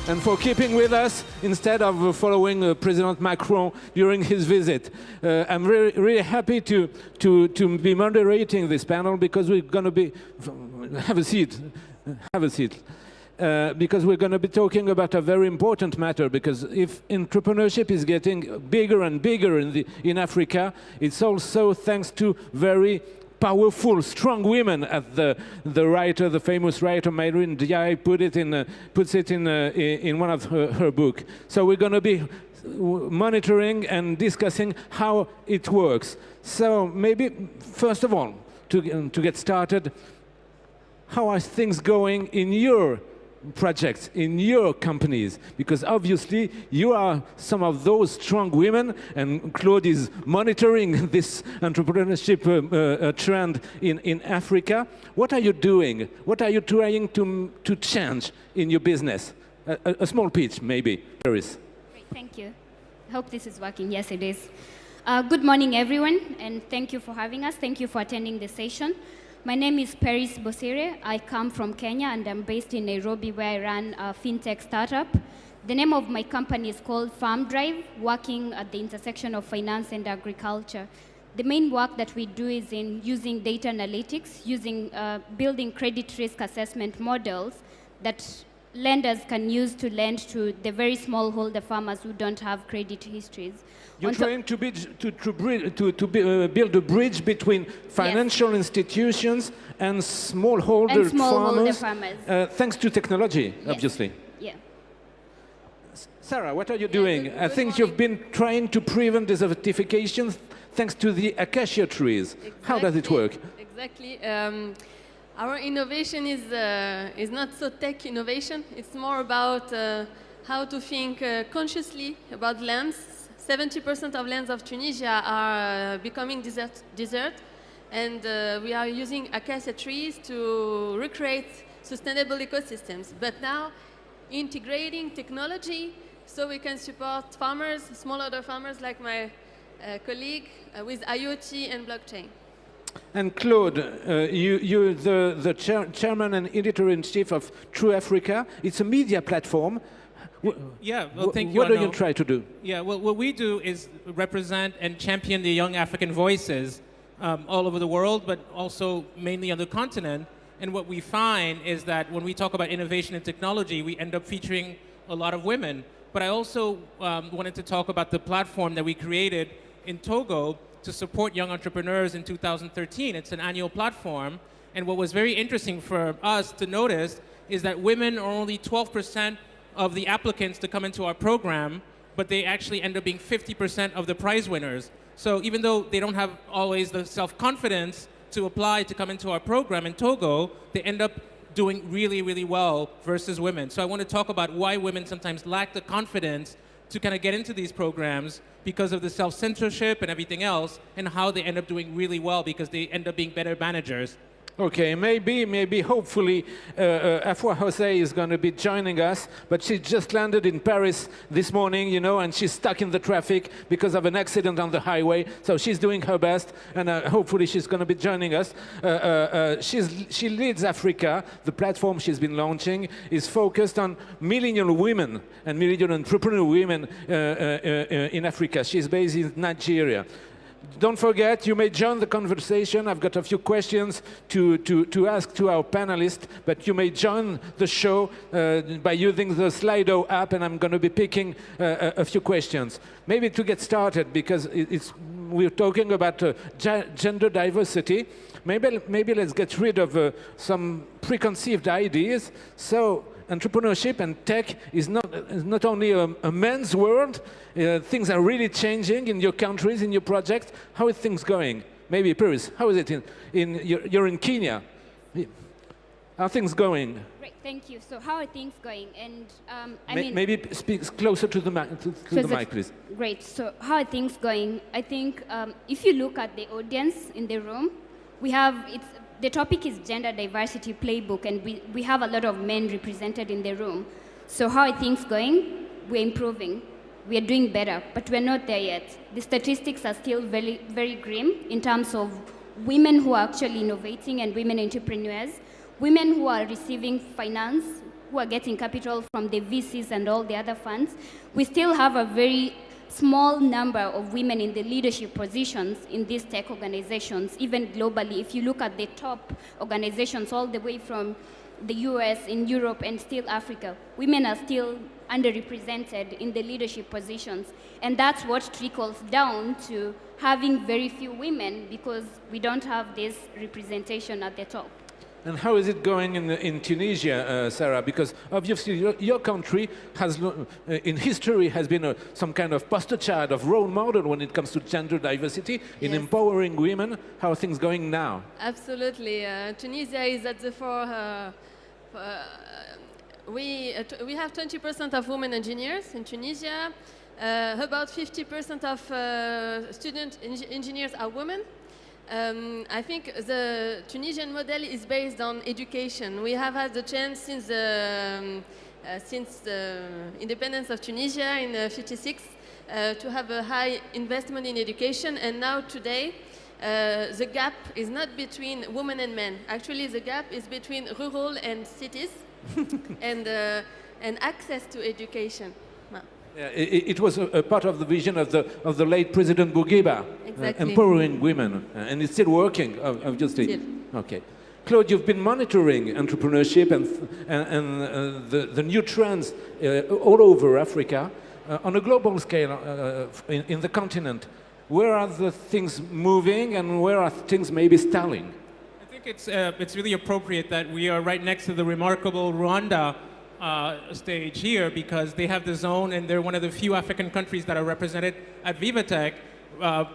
and for keeping with us instead of following President Macron during his visit. I'm really happy to be moderating this panel because we're going to be... Have a seat. Have a seat. Because we're going to be talking about a very important matter, because if entrepreneurship is getting bigger and bigger in Africa, it's also thanks to very powerful, strong women, as the famous writer Maureen Diaye puts it in one of her books. So we're going to be monitoring and discussing how it works. So maybe, first of all, to get started, how are things going in your projects, in your companies? Because obviously you are some of those strong women, and Claude is monitoring this entrepreneurship trend in Africa. What are you doing? What are you trying to change in your business? A small pitch, maybe. Peris. Great, thank you. I hope this is working. Yes, it is. Good morning, everyone, and thank you for having us. Thank you for attending the session. My name is Peris Bosire. I come from Kenya, and I'm based in Nairobi, where I run a fintech startup. The name of my company is called FARMDRIVE, working at the intersection of finance and agriculture. The main work that we do is in using data analytics, building credit risk assessment models that lenders can use to lend to the very smallholder farmers who don't have credit histories. You're trying to build a bridge between financial institutions and smallholder farmers. Thanks to technology, obviously. Yeah. Sarah, what are you doing? I think you've been trying to prevent desertification thanks to the acacia trees. Exactly. How does it work? Exactly. Our innovation is not so tech innovation. It's more about how to think consciously about lands. 70% of lands of Tunisia are becoming desert, and we are using acacia trees to recreate sustainable ecosystems. But now, integrating technology so we can support farmers, smallholder farmers like my colleague, with IoT and blockchain. And Claude, you're the chairman and editor-in-chief of True Africa. It's a media platform. Yeah, well, thank you, What do Arnaud. you try to do? Yeah, well, what we do is represent and champion the young African voices all over the world, but also mainly on the continent. And what we find is that when we talk about innovation and technology, we end up featuring a lot of women. But I also wanted to talk about the platform that we created in Togo to support young entrepreneurs in 2013. It's an annual platform. And what was very interesting for us to notice is that women are only 12% of the applicants to come into our program, but they actually end up being 50% of the prize winners. So even though they don't have always the self-confidence to apply to come into our program in Togo, they end up doing really, really well versus women. So I want to talk about why women sometimes lack the confidence to kind of get into these programs because of the self-censorship and everything else, and how they end up doing really well because they end up being better managers. Okay, maybe, hopefully, Afua Osei is going to be joining us, but she just landed in Paris this morning, you know, and she's stuck in the traffic because of an accident on the highway. So she's doing her best, and hopefully she's going to be joining us. She leads Africa. The platform she's been launching is focused on millennial women and millennial entrepreneur women in Africa. She's based in Nigeria. Don't forget, you may join the conversation. I've got a few questions to ask to our panelists, but you may join the show by using the Slido app, and I'm going to be picking a few questions. Maybe to get started, because we're talking about gender diversity, maybe let's get rid of some preconceived ideas. So entrepreneurship and tech is not only a men's world. Things are really changing in your countries, in your projects. How are things going? Maybe Peris, how is it you're in Kenya? How are things going? Great, thank you. So how are things going? And maybe speak closer to the mic, please. Great. So how are things going? I think if you look at the audience in the room, the topic is gender diversity playbook, and we have a lot of men represented in the room. So how are things going? We're improving. We are doing better, but we're not there yet. The statistics are still very, very grim in terms of women who are actually innovating and women entrepreneurs, women who are receiving finance, who are getting capital from the VCs and all the other funds, we still have a very small number of women in the leadership positions in these tech organizations, even globally. If you look at the top organizations all the way from the US, in Europe, and still Africa, women are still underrepresented in the leadership positions. And that's what trickles down to having very few women because we don't have this representation at the top. And how is it going in Tunisia, Sarah? Because obviously your country has, in history, has been some kind of poster child of role model when it comes to gender diversity in empowering women. How are things going now? Absolutely. Tunisia is at the fore. We have 20% of women engineers in Tunisia. About 50% of student engineers are women. I think the Tunisian model is based on education. We have had the chance since the independence of Tunisia in '56 to have a high investment in education, and now today the gap is not between women and men. Actually, the gap is between rural and cities and access to education. Yeah, it was a part of the vision of the late President Bourguiba, Exactly. empowering women, and it's still working, obviously. Still. Okay, Claude, you've been monitoring entrepreneurship and the new trends all over Africa on a global scale in the continent. Where are the things moving, and where are things maybe stalling? I think it's really appropriate that we are right next to the remarkable Rwanda stage here because they have the zone and they're one of the few African countries that are represented at VivaTech.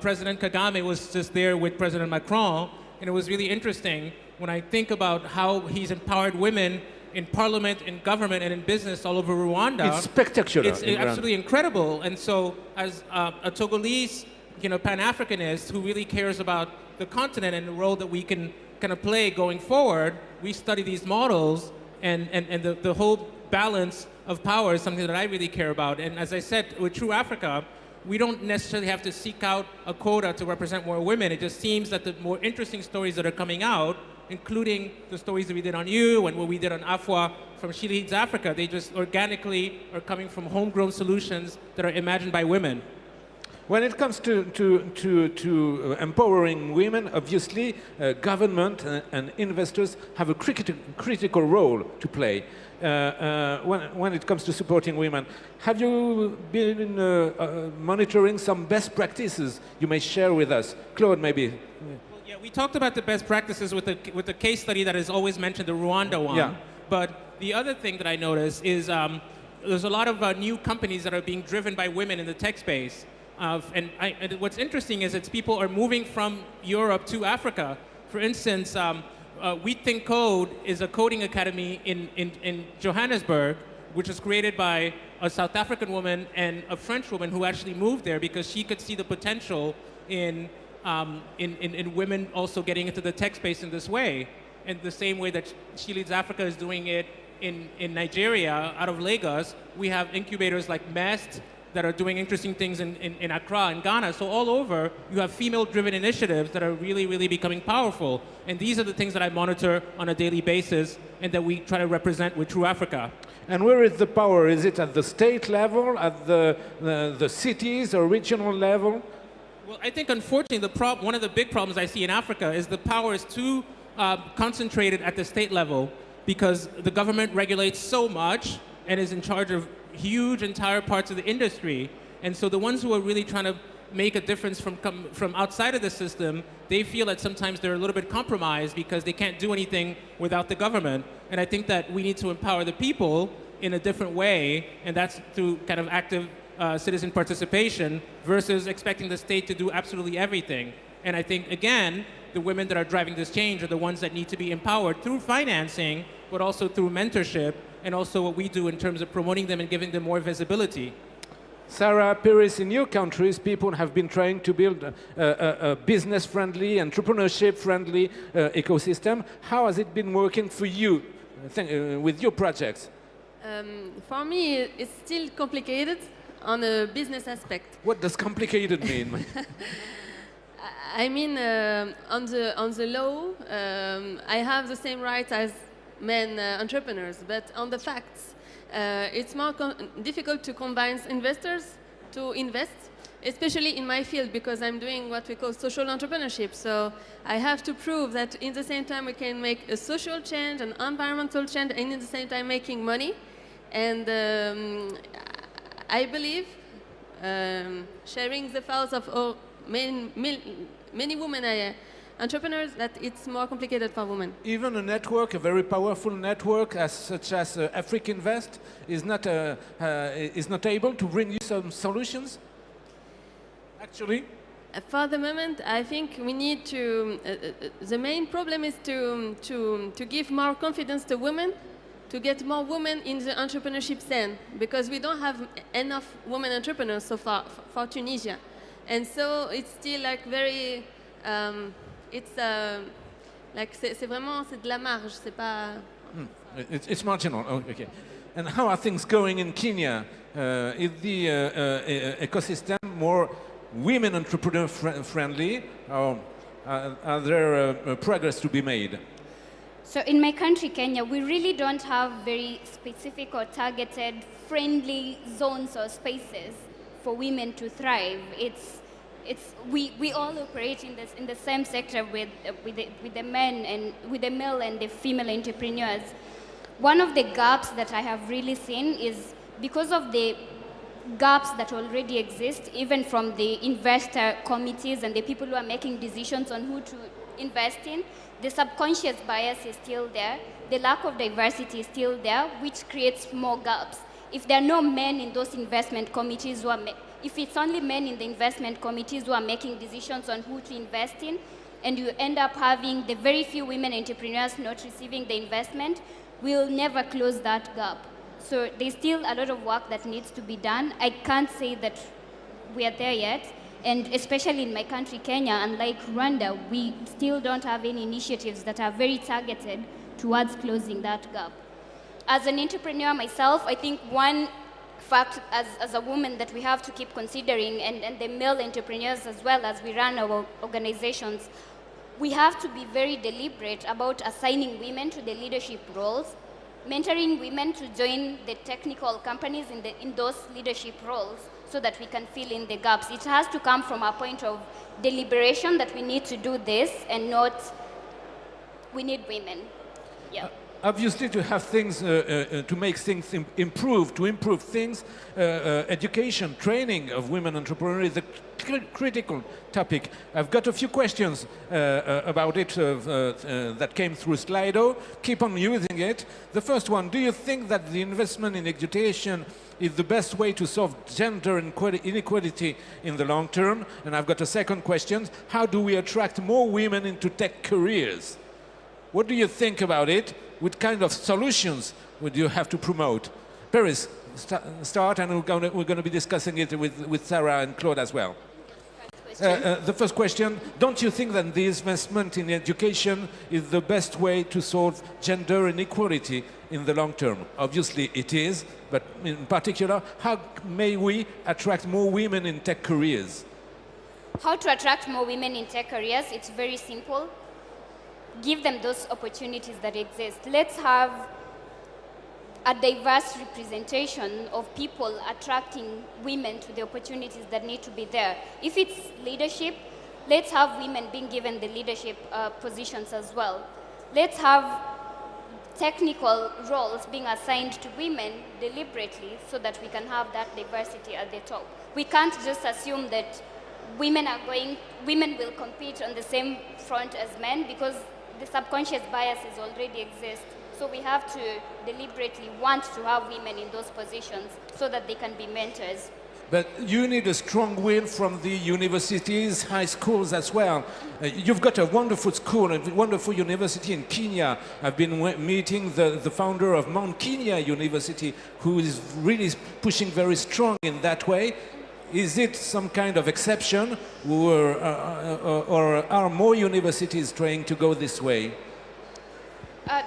President Kagame was just there with President Macron, and it was really interesting when I think about how he's empowered women in parliament, in government, and in business all over Rwanda. It's spectacular. It's absolutely incredible. And so as a Togolese, Pan-Africanist who really cares about the continent and the role that we can kind of play going forward, we study these models. And the whole balance of power is something that I really care about. And as I said, with True Africa, we don't necessarily have to seek out a quota to represent more women. It just seems that the more interesting stories that are coming out, including the stories that we did on you and what we did on Afua from She Leads Africa, they just organically are coming from homegrown solutions that are imagined by women. When it comes to empowering women, obviously, government and investors have a critical role to play when it comes to supporting women. Have you been monitoring some best practices you may share with us? Claude, maybe. Well, yeah, we talked about the best practices with the case study that is always mentioned, the Rwanda one. Yeah. But the other thing that I noticed is there's a lot of new companies that are being driven by women in the tech space. And what's interesting is that people are moving from Europe to Africa. For instance, We Think Code is a coding academy in Johannesburg, which was created by a South African woman and a French woman who actually moved there because she could see the potential in women also getting into the tech space in this way. And the same way that She Leads Africa is doing it in Nigeria, out of Lagos, we have incubators like MEST, that are doing interesting things in Accra and Ghana. So all over, you have female-driven initiatives that are really, really becoming powerful. And these are the things that I monitor on a daily basis and that we try to represent with True Africa. And where is the power? Is it at the state level, at the cities or regional level? Well, I think unfortunately, one of the big problems I see in Africa is the power is too concentrated at the state level because the government regulates so much and is in charge of huge entire parts of the industry. And so the ones who are really trying to make a difference from outside of the system, they feel that sometimes they're a little bit compromised because they can't do anything without the government. And I think that we need to empower the people in a different way, and that's through kind of active citizen participation versus expecting the state to do absolutely everything. And I think, again, the women that are driving this change are the ones that need to be empowered through financing, but also through mentorship, and also what we do in terms of promoting them and giving them more visibility. Sarah, Peris, in your countries, people have been trying to build a business-friendly, entrepreneurship-friendly ecosystem. How has it been working for you with your projects? For me, it's still complicated on a business aspect. What does complicated mean? I mean, on the law, I have the same rights as men entrepreneurs. But on the facts, it's more difficult to convince investors to invest, especially in my field, because I'm doing what we call social entrepreneurship. So I have to prove that in the same time we can make a social change, an environmental change, and in the same time making money. And I believe, sharing the thoughts of many women entrepreneurs, that it's more complicated for women. Even a network, a very powerful network, such as Africa-Invest, is not able to bring you some solutions? Actually? For the moment, I think we need to, the main problem is to give more confidence to women, to get more women in the entrepreneurship scene, because we don't have enough women entrepreneurs so far for Tunisia. And so it's still like very, like c'est vraiment, c'est de la marge, c'est pas... It's marginal, oh, okay. And how are things going in Kenya? Is the ecosystem more women entrepreneur friendly, or are there progress to be made? So in my country, Kenya, we really don't have very specific or targeted friendly zones or spaces for women to thrive. We all operate in the same sector with the men and with the male and the female entrepreneurs. One of the gaps that I have really seen is because of the gaps that already exist, even from the investor committees and the people who are making decisions on who to invest in, the subconscious bias is still there, the lack of diversity is still there, which creates more gaps. If there are no men in those investment committees if it's only men in the investment committees who are making decisions on who to invest in, and you end up having the very few women entrepreneurs not receiving the investment, we'll never close that gap. So there's still a lot of work that needs to be done. I can't say that we are there yet, and especially in my country, Kenya, unlike Rwanda, we still don't have any initiatives that are very targeted towards closing that gap. As an entrepreneur myself, I think one fact as a woman that we have to keep considering, and the male entrepreneurs as well as we run our organizations, we have to be very deliberate about assigning women to the leadership roles, mentoring women to join the technical companies in those leadership roles so that we can fill in the gaps. It has to come from a point of deliberation that we need to do this and not we need women. Yeah. Obviously, to have things, to make things improve, to improve things, education, training of women entrepreneurs is a critical topic. I've got a few questions about it that came through Slido. Keep on using it. The first one, do you think that the investment in education is the best way to solve gender inequality in the long term? And I've got a second question. How do we attract more women into tech careers? What do you think about it? What kind of solutions would you have to promote? Peris, start, and we're going to be discussing it with Sarah and Claude as well. The first question, don't you think that the investment in education is the best way to solve gender inequality in the long term? Obviously it is, but in particular, how may we attract more women in tech careers? How to attract more women in tech careers? It's very simple. Give them those opportunities that exist. Let's have a diverse representation of people attracting women to the opportunities that need to be there. If it's leadership, let's have women being given the leadership positions as well. Let's have technical roles being assigned to women deliberately so that we can have that diversity at the top. We can't just assume that women will compete on the same front as men, because the subconscious biases already exist. So we have to deliberately want to have women in those positions so that they can be mentors. But you need a strong will from the universities, high schools as well. You've got a wonderful school, a wonderful university in Kenya. I've been meeting the founder of Mount Kenya University, who is really pushing very strong in that way. Is it some kind of exception, or are more universities trying to go this way?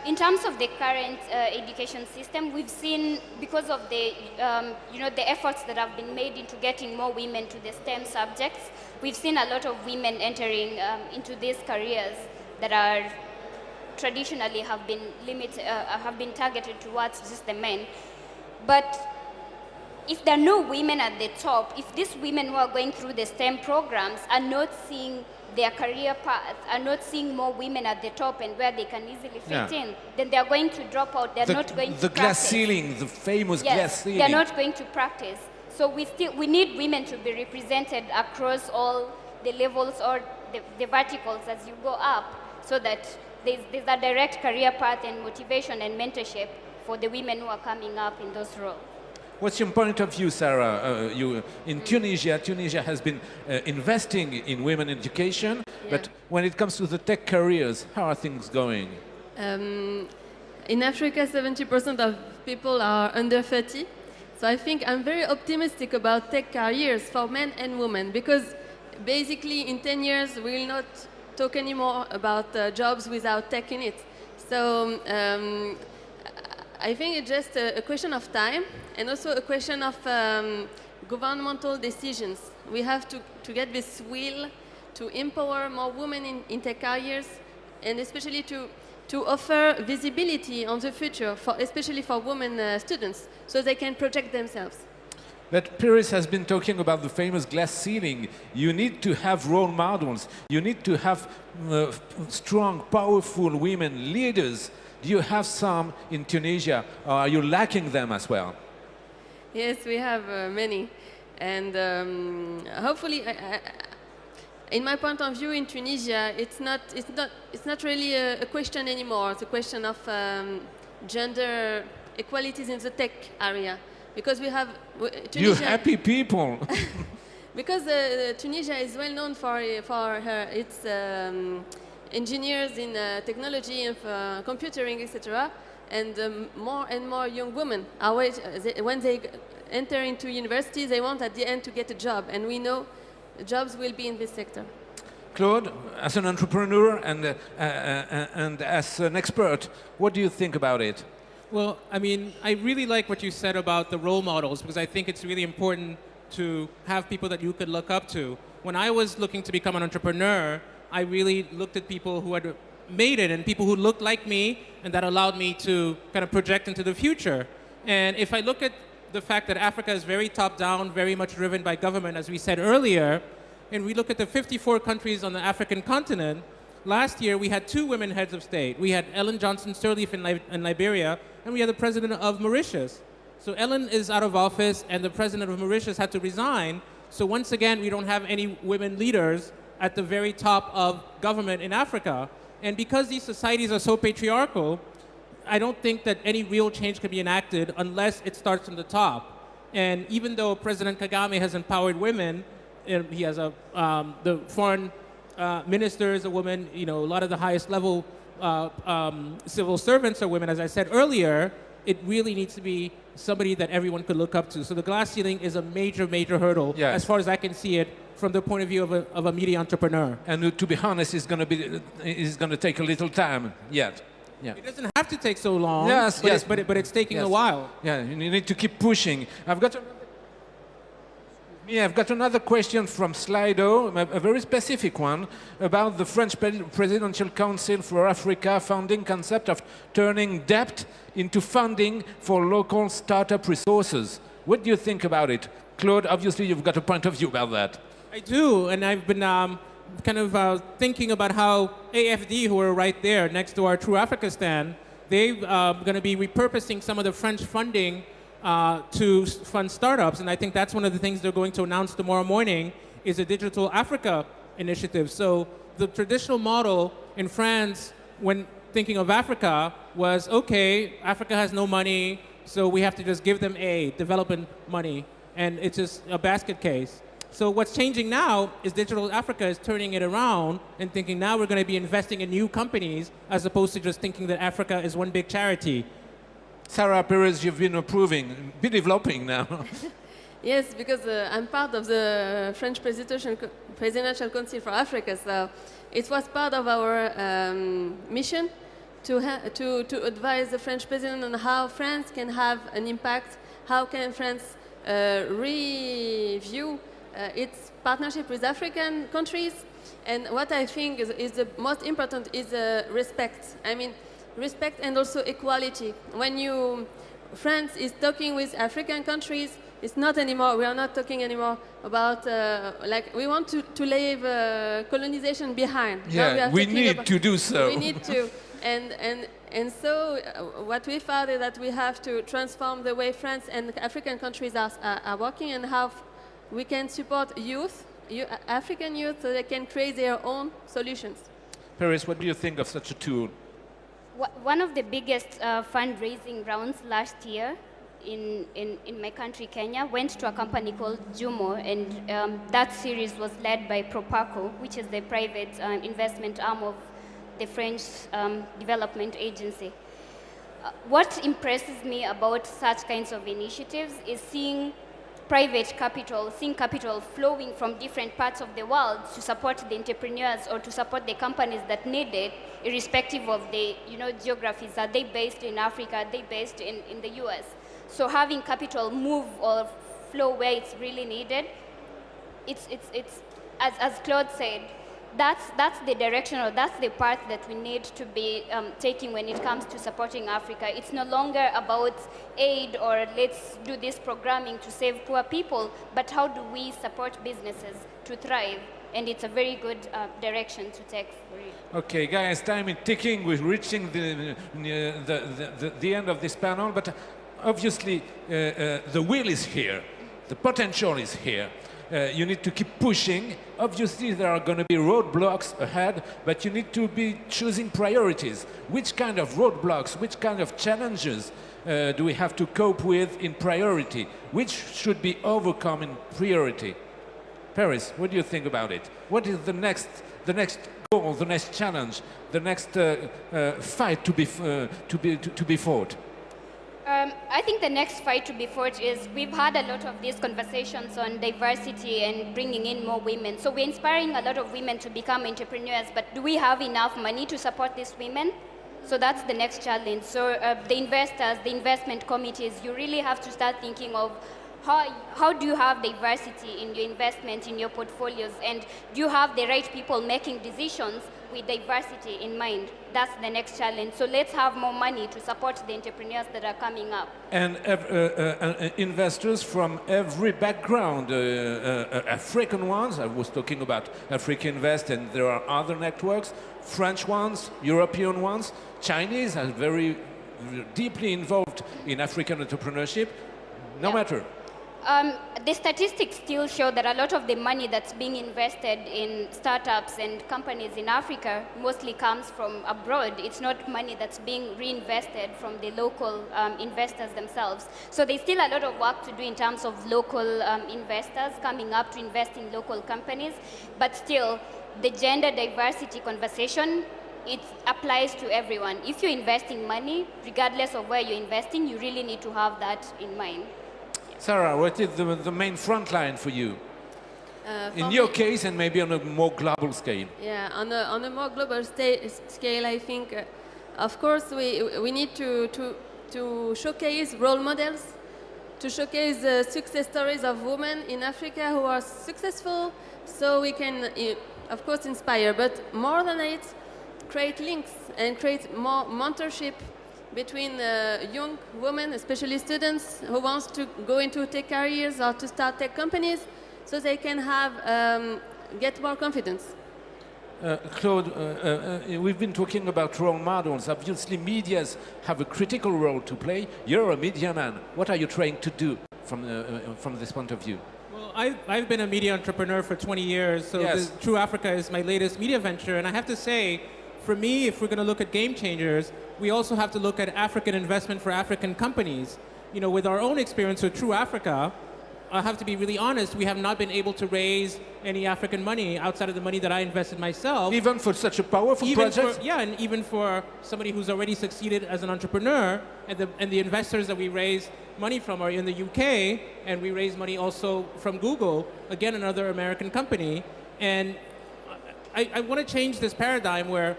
In terms of the current education system, we've seen, because of the the efforts that have been made into getting more women to the STEM subjects, we've seen a lot of women entering into these careers that are traditionally have been targeted towards just the men. But if there are no women at the top, if these women who are going through the STEM programs are not seeing their career path, are not seeing more women at the top and where they can easily fit in, then they are going to drop out. They're not going to the glass practice. ceiling, the famous glass ceiling. They're not going to practice. So we need women to be represented across all the levels or the verticals as you go up, so that there's a direct career path and motivation and mentorship for the women who are coming up in those roles. What's your point of view, Sarah? In Tunisia has been investing in women education, but when it comes to the tech careers, how are things going? In Africa, 70% of people are under 30. So I think I'm very optimistic about tech careers for men and women, because basically in 10 years we will not talk anymore about jobs without tech in it. So I think it's just a question of time, and also a question of governmental decisions. We have to get this will to empower more women in tech careers, and especially to offer visibility on the future, especially for women students, so they can project themselves. But Peris has been talking about the famous glass ceiling. You need to have role models. You need to have strong, powerful women leaders. Do you have some in Tunisia, or are you lacking them as well? Yes, we have many. And hopefully, in my point of view, in Tunisia, it's not really a question anymore. It's a question of gender equalities in the tech area. Because we have Tunisia, you happy people. Because Tunisia is well known for its engineers in technology and computing, etc. And more and more young women, when they enter into university, they want at the end to get a job. And we know jobs will be in this sector. Claude, as an entrepreneur and as an expert, what do you think about it? Well, I mean, I really like what you said about the role models, because I think it's really important to have people that you could look up to. When I was looking to become an entrepreneur, I really looked at people who had made it and people who looked like me, and that allowed me to kind of project into the future. And if I look at the fact that Africa is very top-down, very much driven by government, as we said earlier, and we look at the 54 countries on the African continent, last year we had 2 women heads of state. We had Ellen Johnson Sirleaf in Liberia, and we had the president of Mauritius. So Ellen is out of office, and the president of Mauritius had to resign. So once again, we don't have any women leaders at the very top of government in Africa. And because these societies are so patriarchal, I don't think that any real change can be enacted unless it starts from the top. And even though President Kagame has empowered women, he has the foreign minister is a woman, a lot of the highest level civil servants are women, as I said earlier, it really needs to be somebody that everyone could look up to. So the glass ceiling is a major, major hurdle, as far as I can see it, from the point of view of a media entrepreneur. And to be honest, it's going to take a little time yet. Yeah. It doesn't have to take so long, but it's taking a while. Yeah, you need to keep pushing. I've got another question from Slido, a very specific one, about the French Presidential Council for Africa founding concept of turning debt into funding for local startup resources. What do you think about it? Claude, obviously you've got a point of view about that. I do, and I've been thinking about how AFD, who are right there next to our True Africa stand, they're going to be repurposing some of the French funding to fund startups, and I think that's one of the things they're going to announce tomorrow morning is a Digital Africa initiative. So the traditional model in France, when thinking of Africa, was, okay, Africa has no money, so we have to just give them development money, and it's just a basket case. So what's changing now is Digital Africa is turning it around and thinking now we're going to be investing in new companies as opposed to just thinking that Africa is one big charity. Sarah Peris, you've been developing now. Yes, because I'm part of the French Presidential Council for Africa, so it was part of our mission to advise the French president on how France can have an impact, how can France review its partnership with African countries, And what I think is the most important is respect. I mean, respect and also equality. When France is talking with African countries, it's not anymore, we are not talking anymore about, like, we want to leave colonization behind. Yeah, we need to do so. We need to. And so what we found is that we have to transform the way France and African countries are working, and how we can support youth, African youth, so they can create their own solutions. Peris, what do you think of such a tool? One of the biggest fundraising rounds last year in my country, Kenya, went to a company called Jumo, and that series was led by Propaco, which is the private investment arm of the French Development Agency. What impresses me about such kinds of initiatives is seeing private capital, seeing capital flowing from different parts of the world to support the entrepreneurs or to support the companies that need it, irrespective of the geographies. Are they based in Africa? Are they based in the US? So having capital move or flow where it's really needed, it's as Claude said, that's the direction, or that's the path that we need to be taking when it comes to supporting Africa. It's no longer about aid or let's do this programming to save poor people, but how do we support businesses to thrive? And it's a very good direction to take for it. Okay, guys, time is ticking. We're reaching the end of this panel, but obviously the will is here, the potential is here. You need to keep pushing. Obviously, there are going to be roadblocks ahead, but you need to be choosing priorities. Which kind of roadblocks, which kind of challenges do we have to cope with in priority? Which should be overcome in priority? Peris, what do you think about it? What is the next goal, the next challenge, the next fight to be fought? I think the next fight to be fought is we've had a lot of these conversations on diversity and bringing in more women. So we're inspiring a lot of women to become entrepreneurs, but do we have enough money to support these women? So that's the next challenge. So the investors, the investment committees, you really have to start thinking of how do you have diversity in your investment, in your portfolios, and do you have the right people making decisions with diversity in mind? That's the next challenge. So let's have more money to support the entrepreneurs that are coming up. And investors from every background, African ones, I was talking about Africa Invest, and there are other networks, French ones, European ones, Chinese are very deeply involved in African entrepreneurship, no matter. The statistics still show that a lot of the money that's being invested in startups and companies in Africa mostly comes from abroad. It's not money that's being reinvested from the local investors themselves. So there's still a lot of work to do in terms of local investors coming up to invest in local companies. But still, the gender diversity conversation, it applies to everyone. If you're investing money, regardless of where you're investing, you really need to have that in mind. Sarah, what is the main front line for you? In your case, and maybe on a more global scale. Yeah, on a more global scale, I think, of course, we need to showcase role models, to showcase the success stories of women in Africa who are successful, so we can, of course, inspire, but more than it, create links and create more mentorship between young women, especially students, who wants to go into tech careers or to start tech companies, so they can have get more confidence. Claude, we've been talking about role models. Obviously, medias have a critical role to play. You're a media man. What are you trying to do from this point of view? Well, I've been a media entrepreneur for 20 years, so Yes. True Africa is my latest media venture, and I have to say, for me, if we're going to look at game changers, we also have to look at African investment for African companies. You know, with our own experience with True Africa, I have to be really honest, we have not been able to raise any African money outside of the money that I invested myself. Even for such a powerful project? Yeah, and even for somebody who's already succeeded as an entrepreneur, and the investors that we raise money from are in the UK, and we raise money also from Google, again, another American company. And I want to change this paradigm where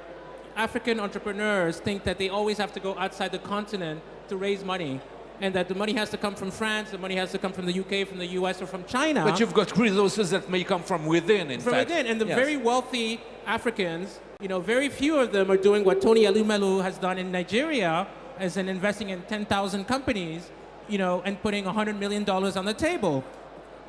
African entrepreneurs think that they always have to go outside the continent to raise money. and that the money has to come from France, the money has to come from the UK, from the US, or from China. But you've got resources that may come from within, in fact. From within, and the Yes. very wealthy Africans, you know, very few of them are doing what Tony Elumelu has done in Nigeria, as in investing in 10,000 companies, you know, and putting $100 million on the table.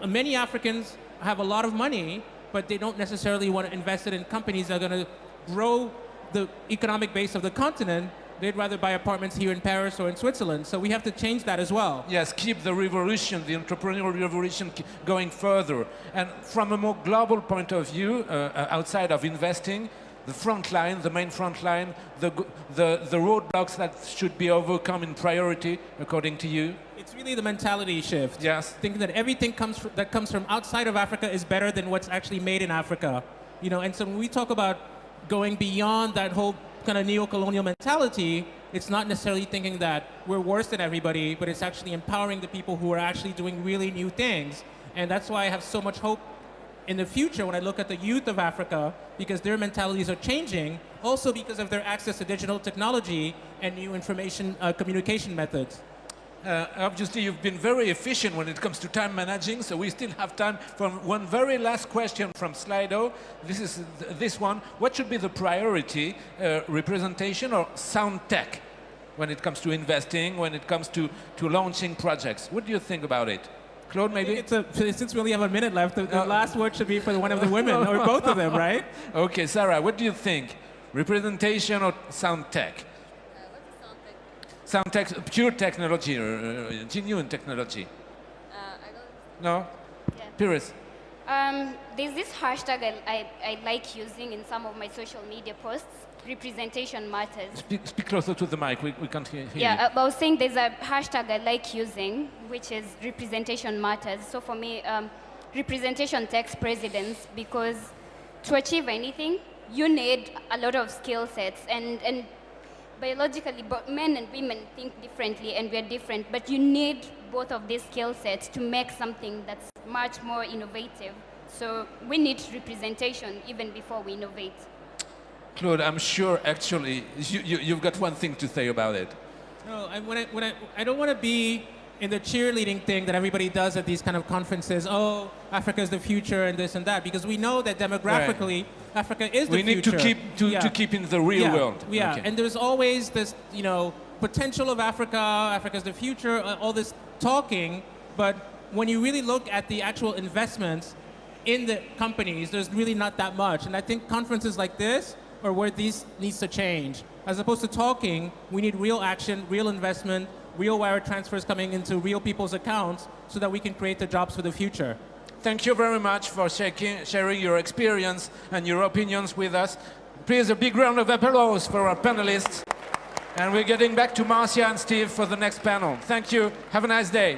Many Africans have a lot of money, but they don't necessarily want to invest it in companies that are going to grow the economic base of the continent. They'd rather buy apartments here in Paris or in Switzerland. So we have to change that as well. Yes, keep the revolution, the entrepreneurial revolution going further. And from a more global point of view, outside of investing, the front line, the main front line, the roadblocks that should be overcome in priority, according to you? It's really the mentality shift. Yes. Thinking that everything that comes from outside of Africa is better than what's actually made in Africa. You know, and so when we talk about going beyond that whole kind of neo-colonial mentality, it's not necessarily thinking that we're worse than everybody, but it's actually empowering the people who are actually doing really new things. And that's why I have so much hope in the future when I look at the youth of Africa, because their mentalities are changing, also because of their access to digital technology and new information communication methods. Obviously, you've been very efficient when it comes to time managing, so we still have time for one very last question from Slido. This is this one. What should be the priority, representation or sound tech, when it comes to investing, when it comes to launching projects? What do you think about it? Claude, maybe? Since we only have a minute left, the last word should be for one of the women, or both of them, right? Okay, Sarah, what do you think? Representation or sound tech? Sound tech, pure technology, genuine technology. I don't... No? Yeah. Peris? There's this hashtag I like using in some of my social media posts. Representation matters. Speak closer to the mic. We can't hear you. Yeah, I was saying there's a hashtag I like using, which is representation matters. So for me, representation takes precedence, because to achieve anything, you need a lot of skill sets. And biologically, but men and women think differently, and we're different. But you need both of these skill sets to make something that's much more innovative. So we need representation even before we innovate. Claude, I'm sure actually you've got one thing to say about it. No, I don't want to be in the cheerleading thing that everybody does at these kind of conferences. Oh, Africa is the future and this and that, because we know that demographically, right, Africa is the future. We need to keep in the real world. Yeah, okay. And there's always this, you know, potential of Africa, Africa's the future, all this talking, but when you really look at the actual investments in the companies, there's really not that much. And I think conferences like this are where these needs to change. As opposed to talking, we need real action, real investment, real wire transfers coming into real people's accounts so that we can create the jobs for the future. Thank you very much for sharing your experience and your opinions with us. Please, a big round of applause for our panelists. And we're getting back to Marcia and Steve for the next panel. Thank you. Have a nice day.